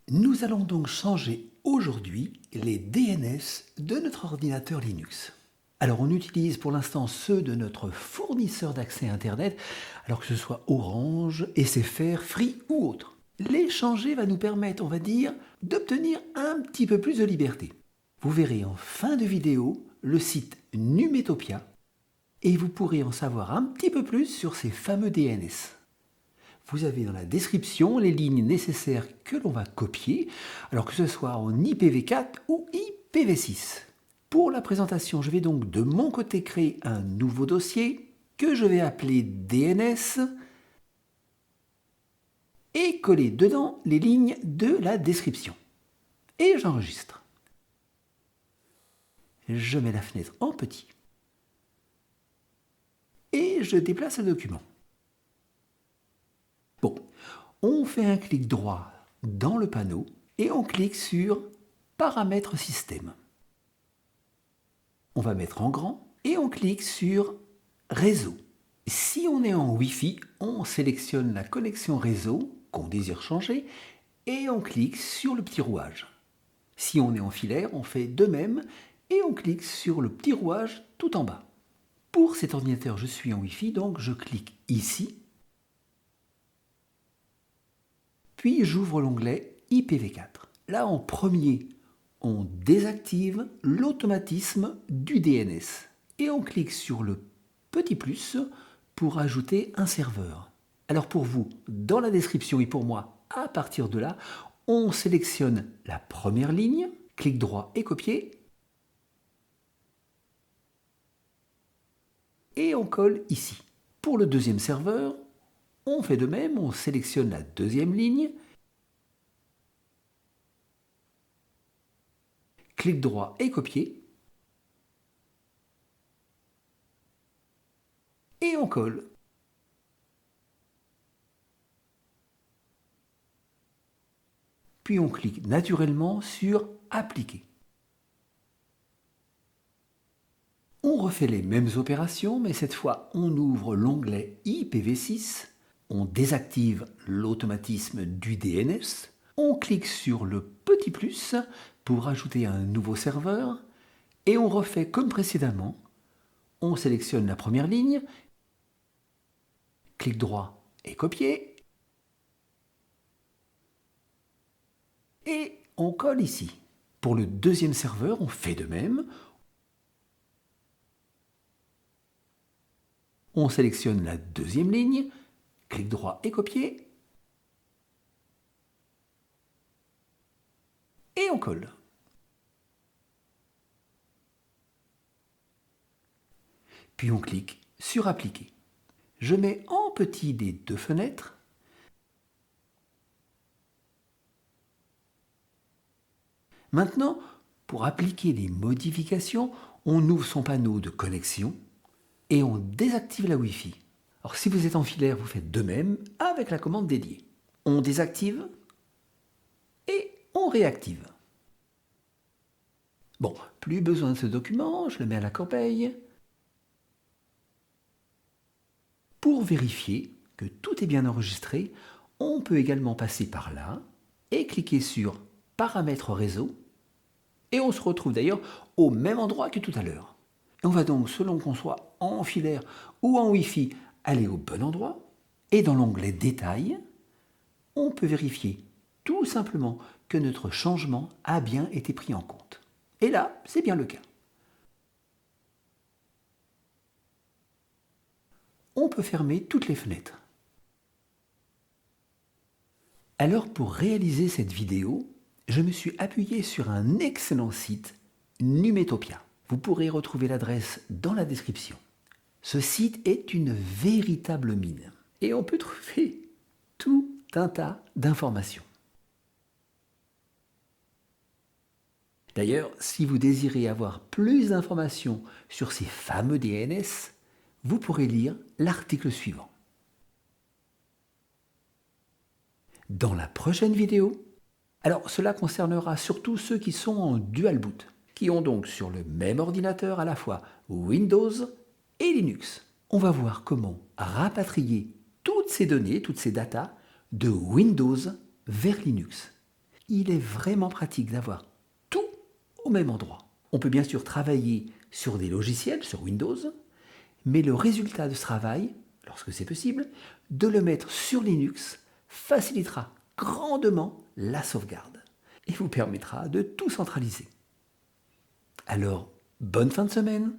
Nous allons donc changer aujourd'hui les DNS de notre ordinateur Linux. Alors on utilise pour l'instant ceux de notre fournisseur d'accès Internet, alors que ce soit Orange, SFR, Free ou autre. Les changer va nous permettre, on va dire, d'obtenir un petit peu plus de liberté. Vous verrez en fin de vidéo le site Numétopia et vous pourrez en savoir un petit peu plus sur ces fameux DNS. Vous avez dans la description les lignes nécessaires que l'on va copier, alors que ce soit en IPv4 ou IPv6. Pour la présentation, je vais donc de mon côté créer un nouveau dossier que je vais appeler DNS et coller dedans les lignes de la description. Et j'enregistre. Je mets la fenêtre en petit. Et je déplace le document. Bon, on fait un clic droit dans le panneau et on clique sur Paramètres système. On va mettre en grand et on clique sur Réseau. Si on est en Wi-Fi, on sélectionne la connexion réseau qu'on désire changer et on clique sur le petit rouage. Si on est en filaire, on fait de même et on clique sur le petit rouage tout en bas. Pour cet ordinateur, je suis en Wi-Fi, donc je clique ici. Puis j'ouvre l'onglet IPv4. Là, en premier, on désactive l'automatisme du DNS et on clique sur le petit plus pour ajouter un serveur. Alors pour vous, dans la description et pour moi, à partir de là, on sélectionne la première ligne, clic droit et copier, et on colle ici. Pour le deuxième serveur, on fait de même, on sélectionne la deuxième ligne, clic droit et copier, et on colle. Puis on clique naturellement sur Appliquer. On refait les mêmes opérations, mais cette fois on ouvre l'onglet IPv6, on désactive l'automatisme du DNS, on clique sur le petit plus pour ajouter un nouveau serveur, et on refait comme précédemment. On sélectionne la première ligne, clic droit et copier, et on colle ici. Pour le deuxième serveur, on fait de même. On sélectionne la deuxième ligne, clic droit et copier, et on colle. Puis on clique sur Appliquer. Je mets en petit les deux fenêtres. Maintenant, pour appliquer les modifications, on ouvre son panneau de connexion et on désactive la Wi-Fi. Alors si vous êtes en filaire, vous faites de même avec la commande dédiée. On désactive et on réactive. Bon, plus besoin de ce document, je le mets à la corbeille. Pour vérifier que tout est bien enregistré, on peut également passer par là et cliquer sur Paramètres réseau. Et on se retrouve d'ailleurs au même endroit que tout à l'heure. On va donc, selon qu'on soit en filaire ou en Wi-Fi, aller au bon endroit. Et dans l'onglet Détails, on peut vérifier tout simplement que notre changement a bien été pris en compte. Et là, c'est bien le cas. On peut fermer toutes les fenêtres. Alors pour réaliser cette vidéo, je me suis appuyé sur un excellent site, Numétopia. Vous pourrez retrouver l'adresse dans la description. Ce site est une véritable mine et on peut trouver tout un tas d'informations. D'ailleurs, si vous désirez avoir plus d'informations sur ces fameux DNS, vous pourrez lire l'article suivant. Dans la prochaine vidéo, alors cela concernera surtout ceux qui sont en dual boot, qui ont donc sur le même ordinateur à la fois Windows et Linux. On va voir comment rapatrier toutes ces données, toutes ces datas de Windows vers Linux. il est vraiment pratique d'avoir tout au même endroit. On peut bien sûr travailler sur des logiciels, sur Windows, mais le résultat de ce travail, lorsque c'est possible, de le mettre sur Linux facilitera grandement la sauvegarde et vous permettra de tout centraliser. Alors, bonne fin de semaine!